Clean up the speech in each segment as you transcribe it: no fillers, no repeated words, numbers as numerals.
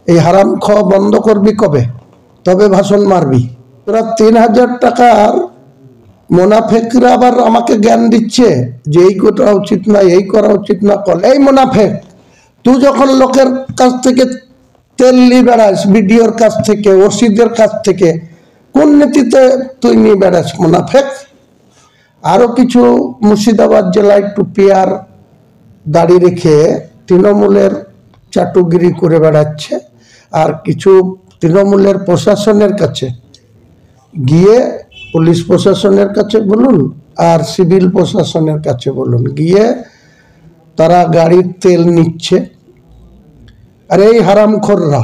এই হারাম খাওয়া বন্ধ করবি কবে, তবে ভাষণ মারবি। তোরা 3000 টাকার মুনাফেকরা আবার আমাকে জ্ঞান দিচ্ছে যে এই করা উচিত না, এই করা উচিত না। কল এই মুনাফেক, তুই যখন লোকের কাছ থেকে তেল নিয়ে বেড়াস, বিডিওর কাছ থেকে, ওসিদের কাছ থেকে, কোন নীতিতে তুই নিয়ে বেড়াস মুনাফেক? আরো কিছু মুর্শিদাবাদ জেলায় টুপি আর দাড়ি রেখে তৃণমূলের চাটুগিরি করে বেড়াচ্ছে, আর কিছু তৃণমূলের প্রশাসনের কাছে গিয়ে, পুলিশ প্রশাসনের কাছে বলুন আর সিভিল প্রশাসনের কাছে বলুন, গিয়ে তারা গাড়ির তেল নিচ্ছে। আর এই হারামখোররা,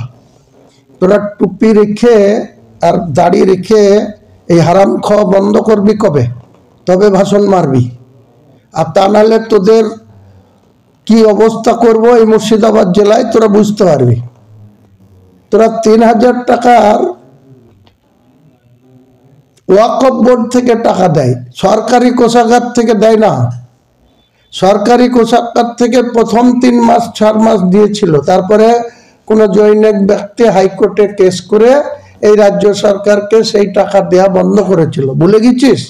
তোরা টুপি রেখে আর দাড়ি রেখে এই হারাম খাওয়া বন্ধ করবি কবে, তবে ভাষণ মারবি। আর তা নাহলে তোদের কি অবস্থা করব এই মুর্শিদাবাদ জেলায় তোরা বুঝতে পারবি। তোরা 3000 টাকার ওয়াকফ বোর্ড থেকে টাকা দেয়, সরকারি কোষাগার থেকে দেয় না। সরকারি কোষাগার থেকে প্রথম 3 মাস 4 মাস দিয়েছিল, তারপরে কোনো জনৈক ব্যক্তি হাইকোর্টে কেস করে এই রাজ্য সরকারকে সেই টাকা দেয়া বন্ধ করেছিল। ভুলে গেছিস?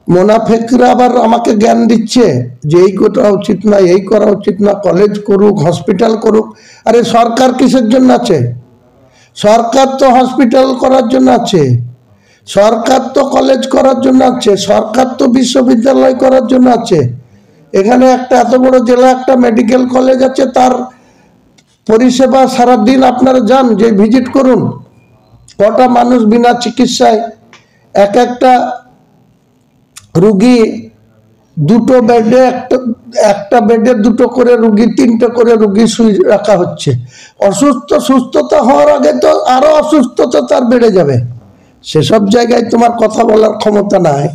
মুনাফেকরা আবার আমাকে জ্ঞান দিচ্ছে যে এই করা উচিত না, এই করা উচিত না। কলেজ করুক, হসপিটাল করুক। আরে সরকার কিসের জন্য আছে? সরকার তো হসপিটাল করার জন্য আছে, সরকার তো কলেজ করার জন্য আছে, সরকার তো বিশ্ববিদ্যালয় করার জন্য আছে। এখানে একটা এত বড় জেলা, একটা মেডিকেল কলেজ আছে, তার পরিষেবা সারাদিন আপনারা যান, যে ভিজিট করুন, কটা মানুষ বিনা চিকিৎসায়, একটা রুগী দুটো বেডে, একটা বেডে দুটো করে রুগী, 3টে করে রুগী শুয়ে রাখা হচ্ছে। সুস্থতা হওয়ার আগে তো আরো অসুস্থতা তার বেড়ে যাবে। সেসব জায়গায় তোমার কথা বলার ক্ষমতা নাই।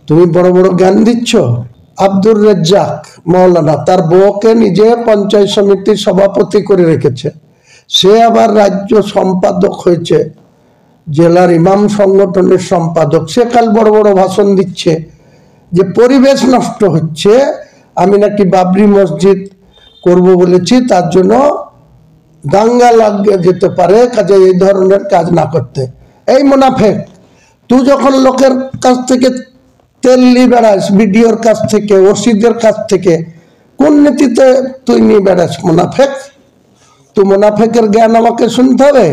তুমি বড় বড় জ্ঞান দিচ্ছ। আব্দুর রাজ্জাক মৌলানা তার বউকে নিজে পঞ্চায়েত সমিতির সভাপতি করে রেখেছে, সে আবার রাজ্য সম্পাদক হয়েছে, জেলার ইমাম সংগঠনের সম্পাদক। সে কাল বড় বড় ভাষণ দিচ্ছে যে পরিবেশ নষ্ট হচ্ছে, আমি নাকি বাবরি মসজিদ করব বলেছি, তার জন্য দাঙ্গা লাগিয়ে যেতে পারে, কাজে এই ধরনের কাজ না করতে। এই মুনাফেক, তুই যখন লোকের কাছ থেকে তেল নিয়ে বেড়াস, বিডিওর কাছ থেকে, ওসিদের কাছ থেকে, কোন নীতিতে তুই নিয়ে বেড়াস মুনাফেক? তুই মুনাফেকের জ্ঞান আমাকে শুনতে হবে।